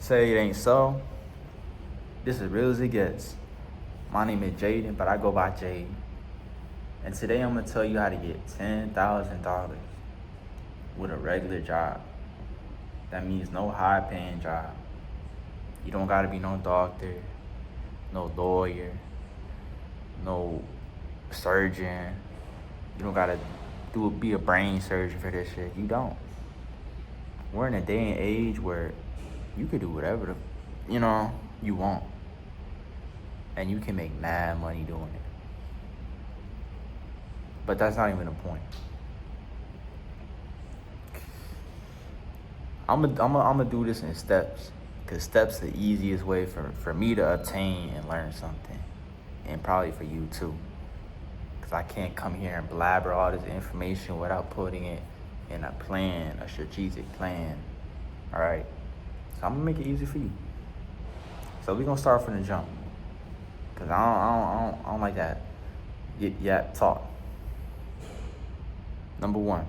Say it ain't so. This is real as it gets. My name is Jaden, but I go by Jade. And today I'm gonna tell you how to get $10,000 with a regular job. That means no high-paying job. You don't gotta be no doctor, no lawyer, no surgeon. You don't gotta be a brain surgeon for this shit. You don't. We're in a day and age where you could do whatever you want. And you can make mad money doing it. But that's not even the point. I'm gonna do this in steps, because steps the easiest way for me to obtain and learn something, and probably for you too. Because I can't come here and blabber all this information without putting it in a plan, a strategic plan. All right. So I'm gonna make it easy for you. So we're gonna start from the jump, because I don't like that yap talk. Number one,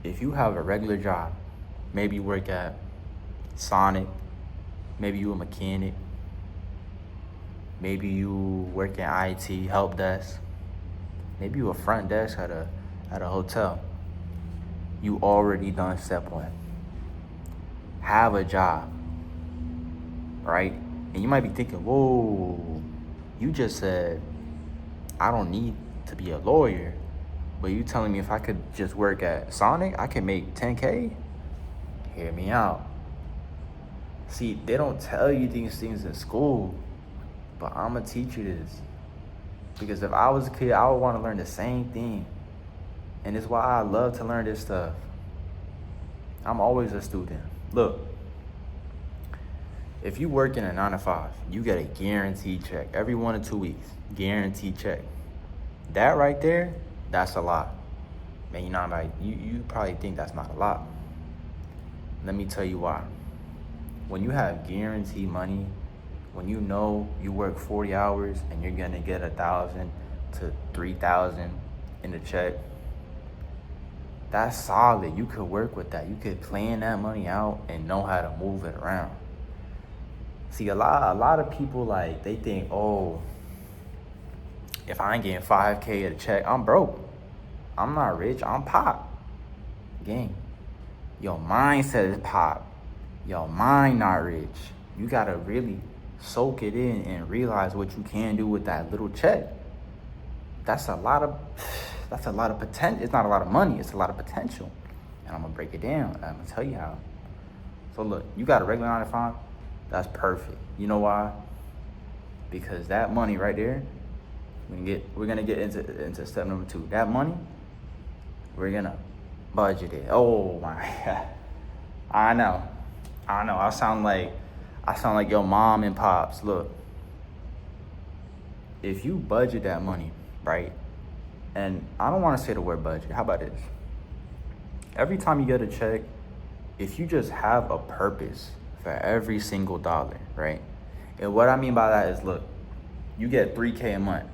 if you have a regular job, maybe you work at Sonic, maybe you a mechanic, maybe you work in IT, help desk, maybe you a front desk at a hotel. You already done step one. Have a job, right? And you might be thinking, whoa, you just said I don't need to be a lawyer, but you telling me if I could just work at Sonic, I can make 10K? Hear me out. See, they don't tell you these things in school, but I'm gonna teach you this. Because if I was a kid, I would want to learn the same thing. And it's why I love to learn this stuff. I'm always a student. Look, if you work in a 9 to 5, you get a guaranteed check every 1 or 2 weeks. Guaranteed check. That right there, that's a lot. Man, you probably think that's not a lot. Let me tell you why. When you have guaranteed money, when you know you work 40 hours and you're gonna get 1,000 to 3,000 in the check, that's solid. You could work with that. You could plan that money out and know how to move it around. See, a lot of people, like, they think, oh, if I ain't getting 5K at a check, I'm broke. I'm not rich. I'm pop. Gang, your mindset is pop. Your mind not rich. You gotta really soak it in and realize what you can do with that little check. That's a lot of potential. It's not a lot of money. It's a lot of potential. And I'm gonna break it down. I'm gonna tell you how. So look, you got a regular 9 to 5. That's perfect. You know why? Because that money right there, we're gonna get into step number 2. That money, we're gonna budget it. Oh my God. I know. I sound like your mom and pops. Look, if you budget that money, right? And I don't want to say the word budget. How about this? Every time you get a check, if you just have a purpose for every single dollar, right? And what I mean by that is, look, you get 3K a month,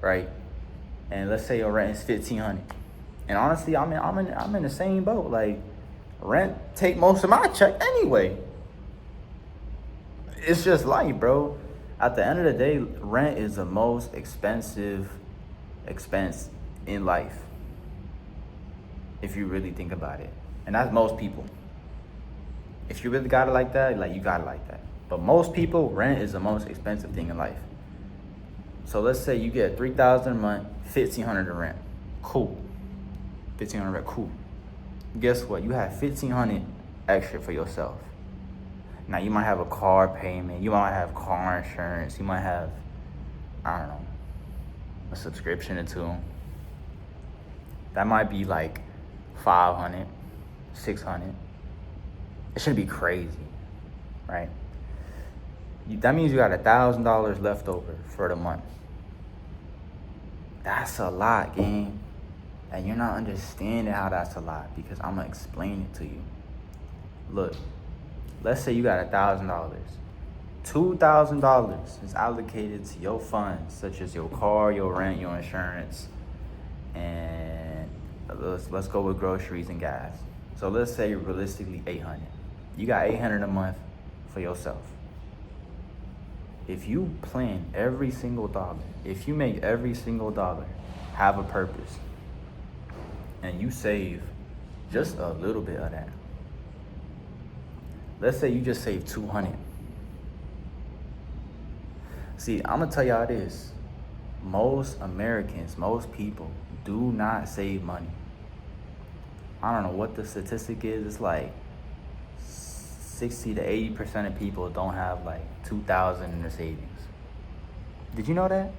right? And let's say your rent is $1,500. And honestly, I'm in the same boat. Like, rent take most of my check anyway. It's just life, bro. At the end of the day, rent is the most expensive expense in life, if you really think about it. And that's most people. If you really got it like that, like, you got it like that. But most people, rent is the most expensive thing in life. So let's say you get $3,000 a month, $1,500 in rent. Cool. $1,500 rent, cool. Guess what? You have $1,500 extra for yourself. Now, you might have a car payment. You might have car insurance. You might have, I don't know, a subscription or two. That might be like $500, $600. It shouldn't be crazy, right? That means you got $1,000 left over for the month. That's a lot, gang. And you're not understanding how that's a lot, because I'm gonna explain it to you. Look, let's say you got $1,000. $2,000 is allocated to your funds, such as your car, your rent, your insurance, and let's go with groceries and gas. So let's say realistically 800. You got 800 a month for yourself. If you plan every single dollar, if you make every single dollar have a purpose, and you save just a little bit of that. Let's say you just save 200. See, I'm gonna tell y'all this. Most Americans, most people do not save money. I don't know what the statistic is. It's like 60 to 80% of people don't have like 2,000 in their savings. Did you know that?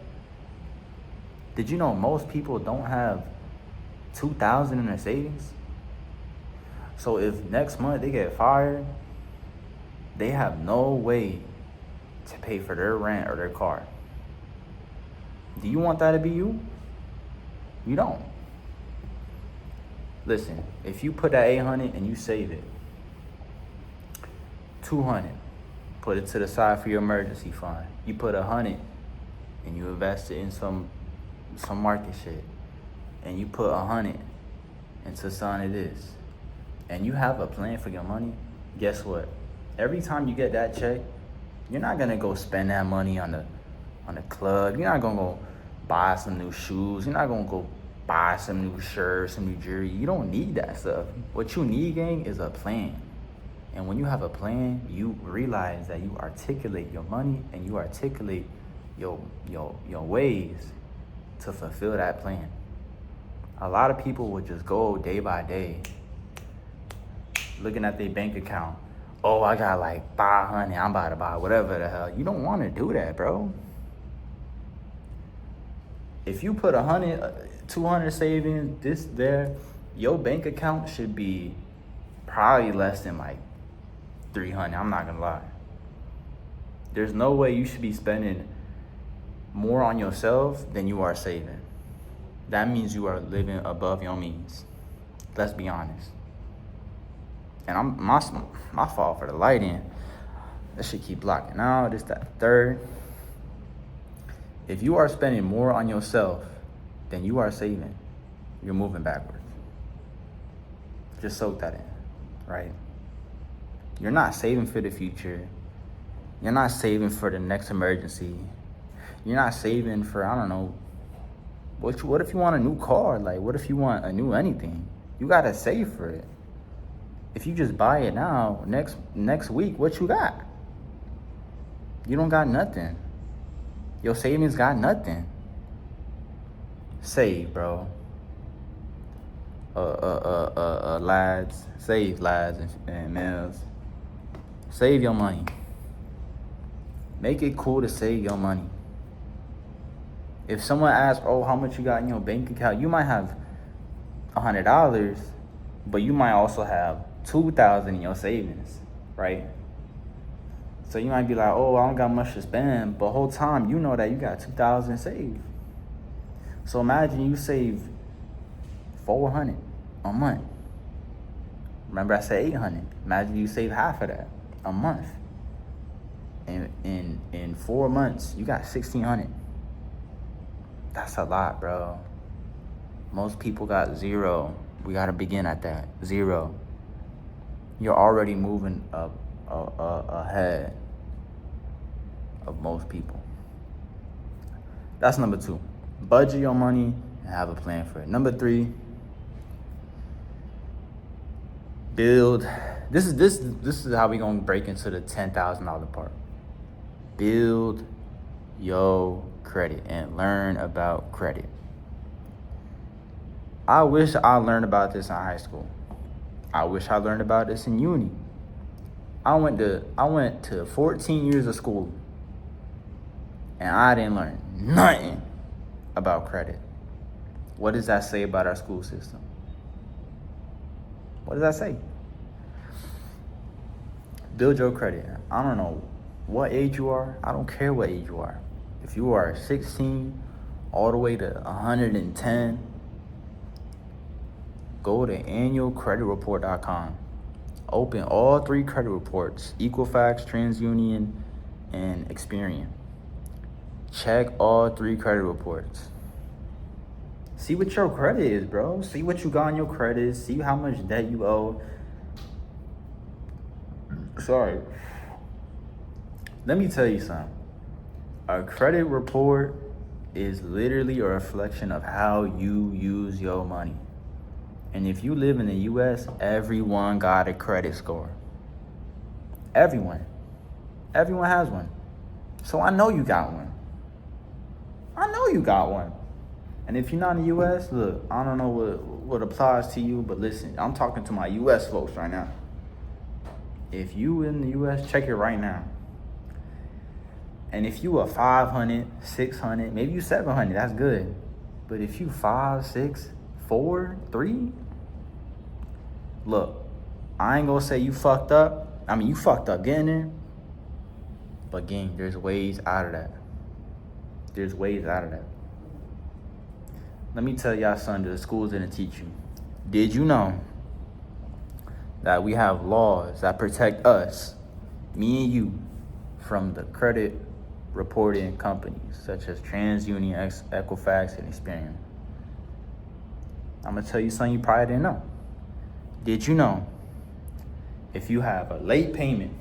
Did you know most people don't have 2,000 in their savings? So if next month they get fired, they have no way to pay for their rent or their car. Do you want that to be you? You don't. Listen, if you put that 800 and you save it, 200, put it to the side for your emergency fund. You put 100 and you invest it in some market shit, and you put 100 into something of this, and you have a plan for your money. Guess what? Every time you get that check, you're not gonna go spend that money on the club. You're not gonna go buy some new shoes. You're not gonna go buy some new shirts, some new jewelry. You don't need that stuff. What you need, gang, is a plan. And when you have a plan, you realize that you articulate your money and you articulate your ways to fulfill that plan. A lot of people would just go day by day, looking at their bank account. Oh, I got like 500, I'm about to buy whatever the hell. You don't want to do that, bro. If you put 100, 200 savings, this, there, your bank account should be probably less than like 300, I'm not gonna lie. There's no way you should be spending more on yourself than you are saving. That means you are living above your means. Let's be honest. And my fault for the lighting. That shit keep blocking out. This, that, third. If you are spending more on yourself than you are saving, you're moving backwards. Just soak that in, right? You're not saving for the future. You're not saving for the next emergency. You're not saving for, I don't know, what if you want a new car? Like, what if you want a new anything? You gotta save for it. If you just buy it now, next week, what you got? You don't got nothing. Your savings got nothing. Save, bro. Lads, save, lads and males. Save your money. Make it cool to save your money. If someone asks, oh, how much you got in your bank account? You might have $100, but you might also have $2,000 in your savings, right? So you might be like, oh, I don't got much to spend, but the whole time you know that you got $2,000 saved. So imagine you save $400 a month. Remember I said $800. Imagine you save half of that a month. And in 4 months, you got $1,600. That's a lot, bro. Most people got zero. We gotta begin at that. Zero. You're already moving up ahead of most people. That's number 2. Budget your money and have a plan for it. Number 3, build. This is how we gonna break into the $10,000 part. Build your credit and learn about credit. I wish I learned about this in high school. I wish I learned about this in uni. I went to 14 years of school and I didn't learn nothing about credit. What does that say about our school system? What does that say? Build your credit. I don't know what age you are. I don't care what age you are. If you are 16 all the way to 110, go to annualcreditreport.com. Open all 3 credit reports, Equifax, TransUnion, and Experian. Check all 3 credit reports. See what your credit is, bro. See what you got on your credit. See how much debt you owe. Sorry. Let me tell you something. A credit report is literally a reflection of how you use your money. And if you live in the US, everyone got a credit score. Everyone. Everyone has one. So I know you got one. I know you got one. And if you're not in the US, look, I don't know what applies to you, but listen, I'm talking to my US folks right now. If you in the US, check it right now. And if you are 500, 600, maybe you 700, that's good. But if you 5, 6, 4, 3, look, I ain't gonna say you fucked up. I mean, you fucked up getting there. But gang, there's ways out of that. There's ways out of that. Let me tell y'all something that the schools didn't teach you. Did you know that we have laws that protect us, me and you, from the credit reporting companies such as TransUnion, Equifax, and Experian? I'm gonna tell you something you probably didn't know. Did you know if you have a late payment,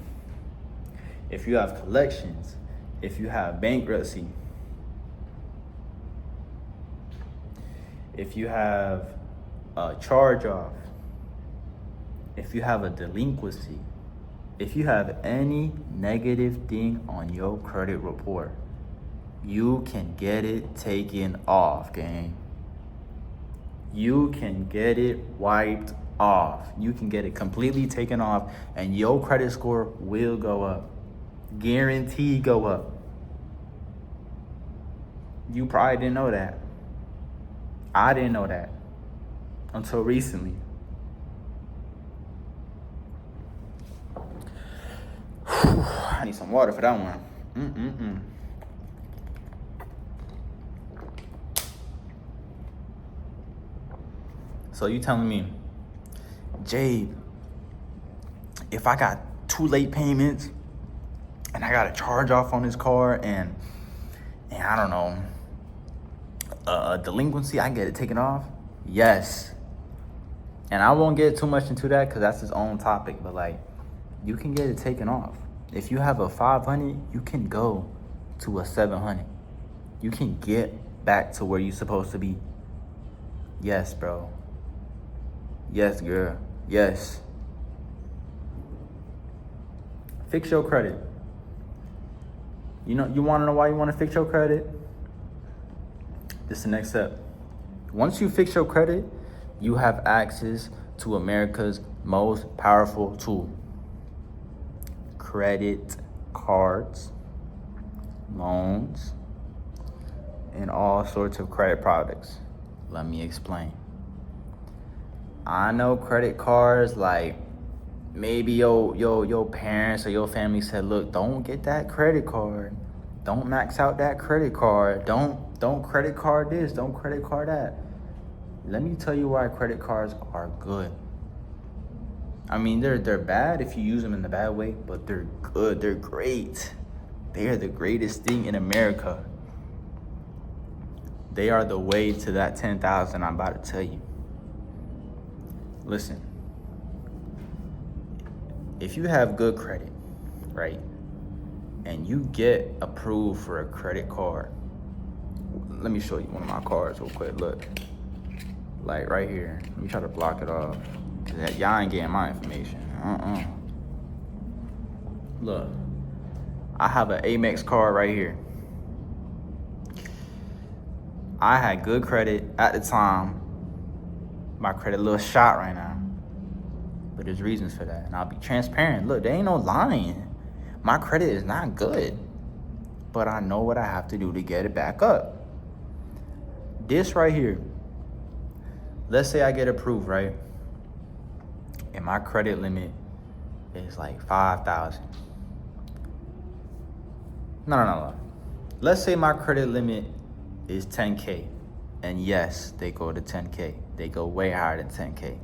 if you have collections, if you have bankruptcy, if you have a charge-off, if you have a delinquency, if you have any negative thing on your credit report, you can get it taken off, gang. You can get it wiped off. You can get it completely taken off, and your credit score will go up. Guaranteed go up. You probably didn't know that. I didn't know that until recently. I need some water for that one. So you telling me, Jade, if I got 2 late payments and I got a charge off on this car and I don't know, a delinquency, I can get it taken off? Yes. And I won't get too much into that because that's its own topic, but like, you can get it taken off. If you have a 500, you can go to a 700. You can get back to where you're supposed to be. Yes, bro. Yes, girl. Yes. Fix your credit. You know, you want to know why you want to fix your credit? This is the next step. Once you fix your credit, you have access to America's most powerful tool. Credit cards, loans, and all sorts of credit products. Let me explain. I know credit cards, like maybe your parents or your family said, look, don't get that credit card. Don't max out that credit card. Don't credit card this, don't credit card that. Let me tell you why credit cards are good. I mean, they're bad if you use them in the bad way, but they're good, they're great. They are the greatest thing in America. They are the way to that 10,000 I'm about to tell you. Listen, if you have good credit, right, and you get approved for a credit card, let me show you one of my cards real quick, look. Like right here, let me try to block it off. Y'all ain't getting my information. Look, I have an Amex card right here. I had good credit at the time. My credit a little shot right now. But there's reasons for that. And I'll be transparent. Look, there ain't no lying. My credit is not good. But I know what I have to do to get it back up. This right here. Let's say I get approved, right? And my credit limit is like 5,000. No. Let's say my credit limit is 10K. And yes, they go to 10K. They go way higher than 10K.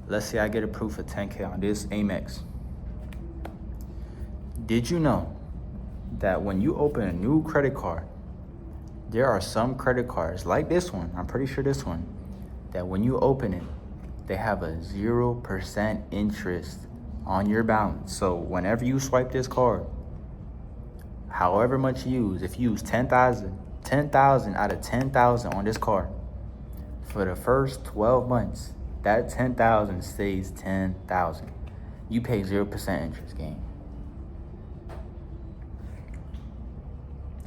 Let's say I get approved for 10K on this Amex. Did you know that when you open a new credit card, There are some credit cards, like this one, I'm pretty sure this one, that when you open it, they have a 0% interest on your balance. So whenever you swipe this card, however much you use, if you use 10,000 out of 10,000 on this card, for the first 12 months, that 10,000 stays 10,000. You pay 0% interest, gang.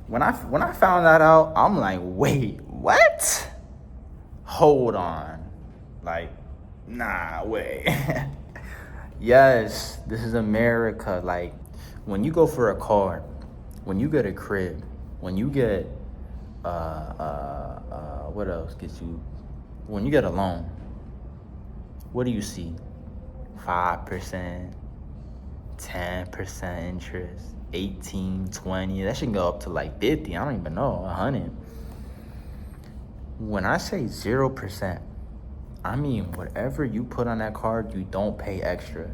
When I found that out, I'm like, wait, what? Hold on. Like, nah, wait. Yes, this is America. Like, when you go for a car, when you get a crib, when you get what else gets you? When you get a loan, what do you see? 5%, 10% interest, 18, 20. That should go up to like 50. I don't even know, 100. When I say 0%, I mean whatever you put on that card, you don't pay extra.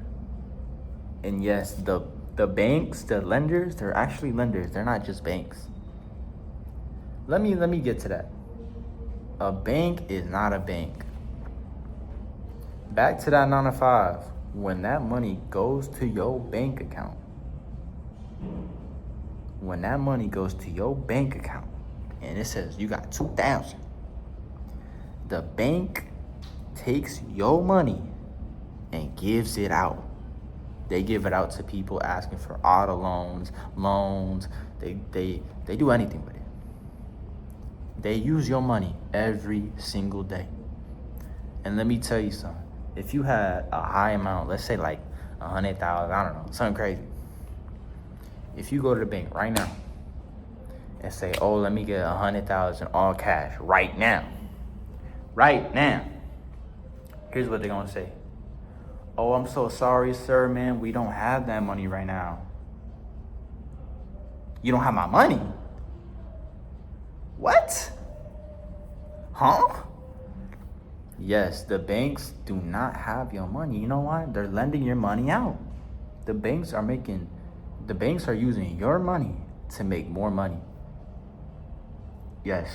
And yes, the banks, the lenders, they're actually lenders. They're not just banks. Let me get to that. A bank is not a bank. Back to that 9 to 5. When that money goes to your bank account, and it says you got 2,000, the bank takes your money and gives it out. They give it out to people asking for auto loans. They do anything with it. They use your money every single day. And let me tell you something. If you had a high amount, let's say like 100,000, I don't know, something crazy. If you go to the bank right now and say, oh, let me get 100,000 all cash right now. Here's what they're gonna say. Oh, I'm so sorry, sir, man. We don't have that money right now. You don't have my money? What? Huh? Yes, the banks do not have your money. You know why? They're lending your money out. The banks are using your money to make more money. Yes,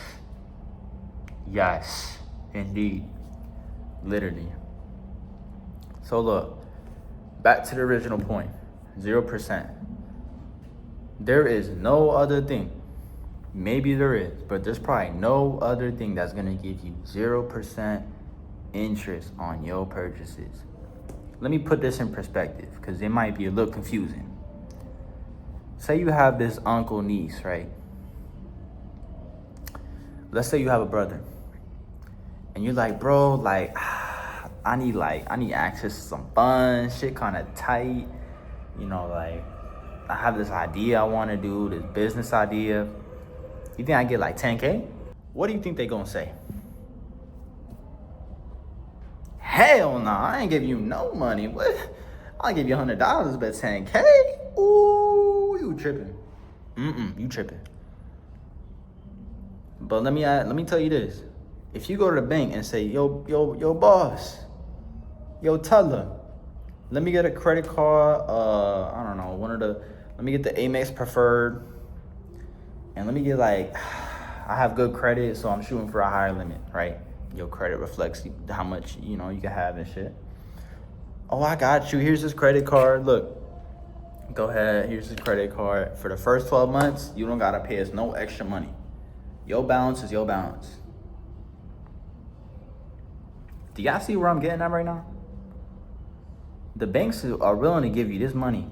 indeed. Literally. So look, back to the original point, 0%. There is no other thing. Maybe there is, but there's probably no other thing that's gonna give you 0% interest on your purchases. Let me put this in perspective, because it might be a little confusing. Say you have this uncle, niece, right? Let's say you have a brother, and you're like, bro, like, I need access to some funds, shit kind of tight. You know, like, I have this idea I want to do, this business idea. You think I get like 10K? What do you think they gonna say? Hell no, I ain't giving you no money. What? I'll give you $100, but 10K? Ooh, you tripping. You tripping. But let me tell you this. If you go to the bank and say, yo, boss, yo, teller, let me get a credit card, I don't know, let me get the Amex Preferred, and let me get like, I have good credit, so I'm shooting for a higher limit, right? Your credit reflects how much, you can have and shit. Oh, I got you, here's this credit card, look, go ahead, here's this credit card. For the first 12 months, you don't gotta pay us no extra money. Your balance is your balance. Do y'all see where I'm getting at right now? The banks are willing to give you this money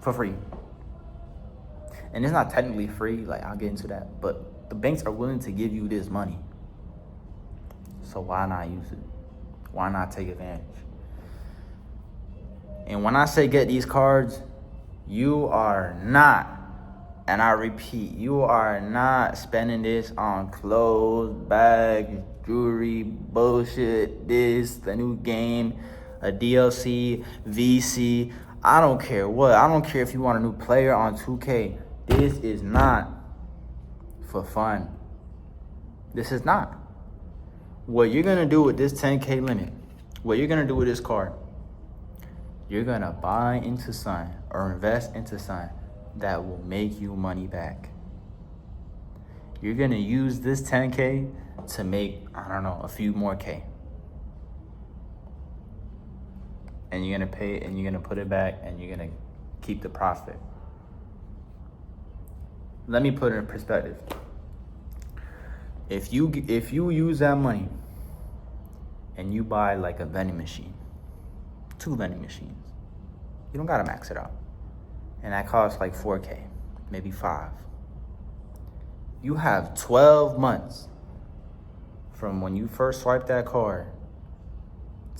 for free. And it's not technically free, like I'll get into that, but the banks are willing to give you this money. So why not use it? Why not take advantage? And when I say get these cards, you are not, and I repeat, you are not spending this on clothes, bags, jewelry, bullshit, this, the new game, a DLC, VC. I don't care what. I don't care if you want a new player on 2K. This is not for fun. This is not. What you're going to do with this 10K limit, what you're going to do with this card, you're going to buy into something or invest into something that will make you money back. You're gonna use this 10K to make, I don't know, a few more K. And you're gonna pay, and you're gonna put it back, and you're gonna keep the profit. Let me put it in perspective. If you use that money and you buy like a vending machine, 2 vending machines, you don't gotta max it out, and that costs like 4K, maybe 5. You have 12 months from when you first swipe that card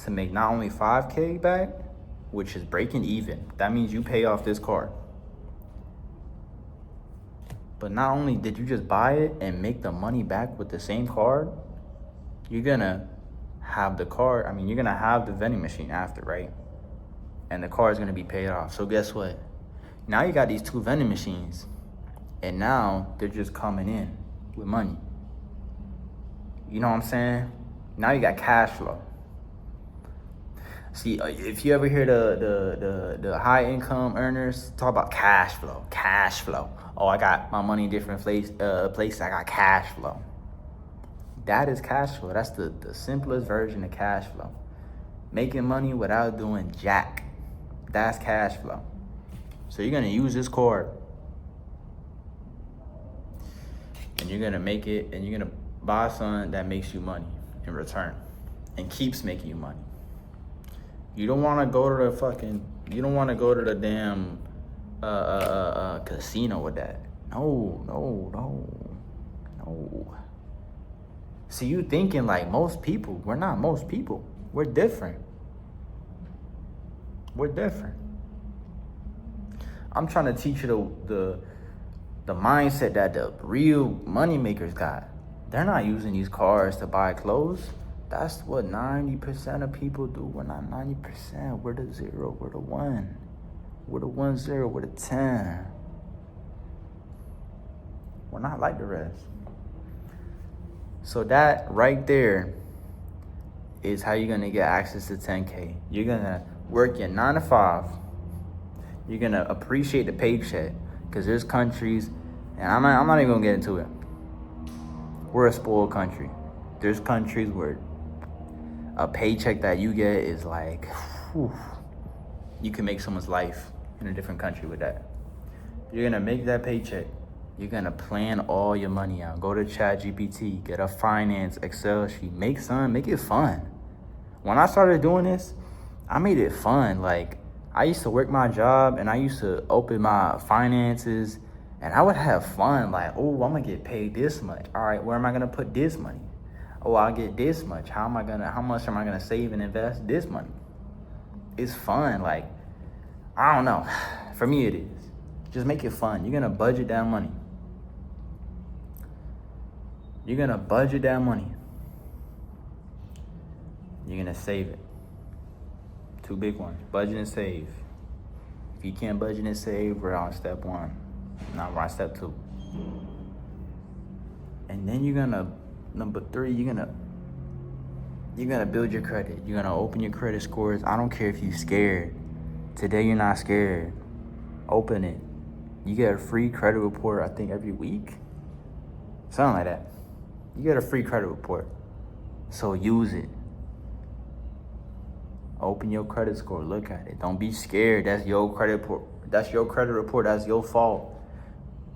to make not only 5K back, which is breaking even. That means you pay off this card. But not only did you just buy it and make the money back with the same card, you're gonna have the card, you're gonna have the vending machine after, right? And the card is gonna be paid off. So guess what? Now you got these 2 vending machines, and now they're just coming in with money. You know what I'm saying? Now you got cash flow. See, if you ever hear the high income earners talk about cash flow. Oh, I got my money in different places. I got cash flow. That is cash flow. That's the simplest version of cash flow. Making money without doing jack. That's cash flow. So you're gonna use this card, and you're gonna make it, and you're gonna buy something that makes you money in return, and keeps making you money. You don't want to go to the damn casino with that. No. See, you thinking like most people. We're not most people. We're different. I'm trying to teach you the mindset that the real money makers got. They're not using these cards to buy clothes. That's what 90% of people do. We're not 90%. We're the 0. We're the 1. We're the 1-0. We're the 10. We're not like the rest. So that right there is how you're gonna get access to 10K. You're gonna work your 9 to 5. You're gonna appreciate the paycheck, because there's countries, and I'm not even gonna get into it. We're a spoiled country. There's countries where a paycheck that you get is like, whew, you can make someone's life in a different country with that. You're gonna make that paycheck. You're gonna plan all your money out. Go to ChatGPT, get a finance Excel sheet, make it fun. When I started doing this, I made it fun. Like, I used to work my job, and I used to open my finances, and I would have fun. Like, oh, I'm gonna get paid this much. All right, where am I gonna put this money? Oh, I'll get this much. How much am I gonna save and invest this money? It's fun. Like, I don't know. For me, it is. Just make it fun. You're gonna budget that money. You're gonna budget that money. You're gonna save it. 2 big ones: budget and save. If you can't budget and save, we're on step 1. Now we're on step 2. And then number 3, you're gonna build your credit. You're gonna open your credit scores. I don't care if you're scared. Today you're not scared. Open it. You get a free credit report, I think, every week. Something like that. You get a free credit report. So use it. Open your credit score. Look at it. Don't be scared. That's your credit report. That's your credit report. That's your fault.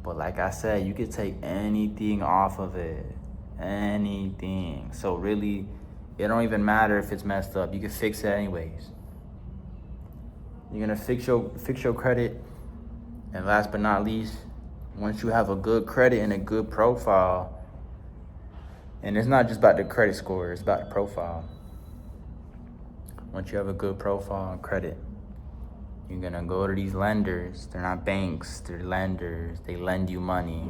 But like I said, you can take anything off of it. Anything. So really, it don't even matter if it's messed up. You can fix it anyways. You're gonna fix your credit. And last but not least, once you have a good credit and a good profile, and it's not just about the credit score, it's about the profile. Once you have a good profile and credit, you're gonna go to these lenders. They're not banks, they're lenders. They lend you money.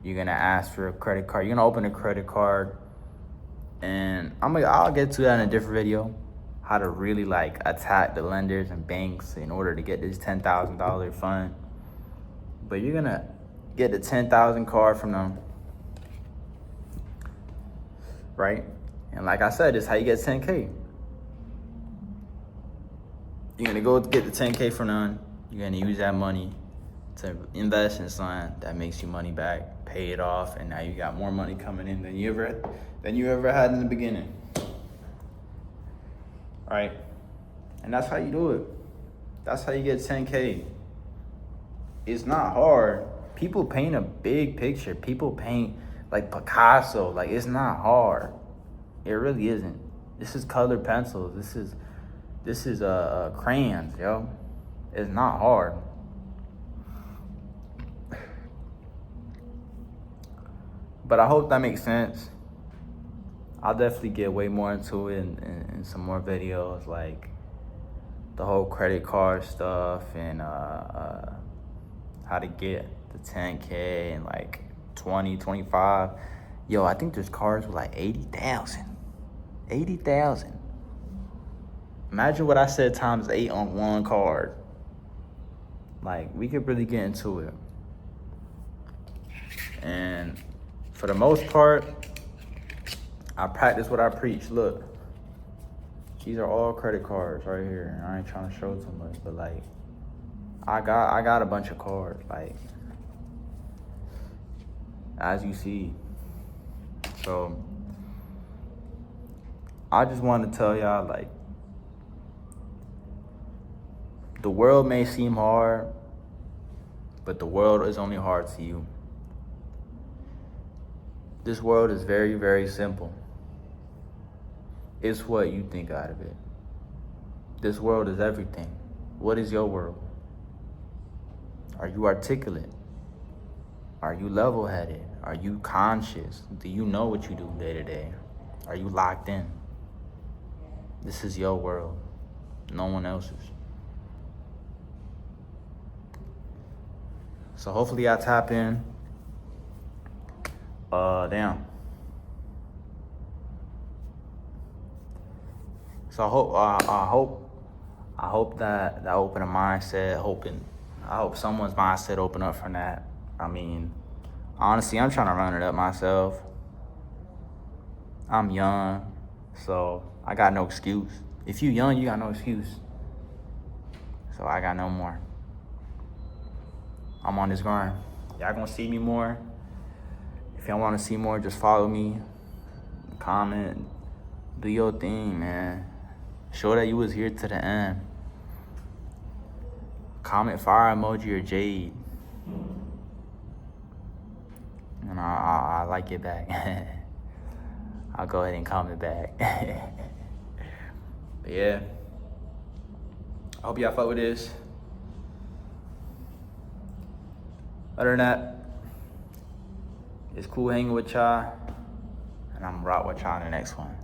You're gonna ask for a credit card. You're gonna open a credit card, and I'll get to that in a different video. How to really like attack the lenders and banks in order to get this $10,000 fund. But you're gonna get the 10,000 card from them, right? And like I said, this is how you get 10K. You're gonna go get the 10K from them. You're gonna use that money to invest in something that makes you money back, pay it off, and now you got more money coming in than you ever had in the beginning. Right? And that's how you do it. That's how you get 10K. It's not hard. People paint a big picture. People paint like Picasso. Like, it's not hard. It really isn't. This is colored pencils. This is crayons, yo. It's not hard. But I hope that makes sense. I'll definitely get way more into it in some more videos, like the whole credit card stuff and how to get the 10K and like 20, 25. Yo, I think there's cars with like 80,000. 80,000. Imagine what I said times 8 on one card. Like, we could really get into it. And for the most part, I practice what I preach. Look, these are all credit cards right here. I ain't trying to show too much, but like, I got a bunch of cards, like, as you see. So I just want to tell y'all, like, the world may seem hard, but the world is only hard to you. This world is very, very simple. It's what you think out of it. This world is everything. What is your world? Are you articulate? Are you level-headed? Are you conscious? Do you know what you do day to day? Are you locked in? This is your world, no one else's. So hopefully I tap in. Damn. So I hope that open a mindset, I hope someone's mindset open up from that. I mean, honestly, I'm trying to run it up myself. I'm young, so I got no excuse. If you young, you got no excuse. So I got no more. I'm on this grind. Y'all gonna see me more. If y'all wanna see more, just follow me, comment, do your thing, man. Show that you was here to the end. Comment fire emoji or Jade. And I'll like it back. I'll go ahead and comment back. But yeah. I hope y'all fuck with this. Other than that, it's cool hanging with y'all. And I'm rock with y'all in the next one.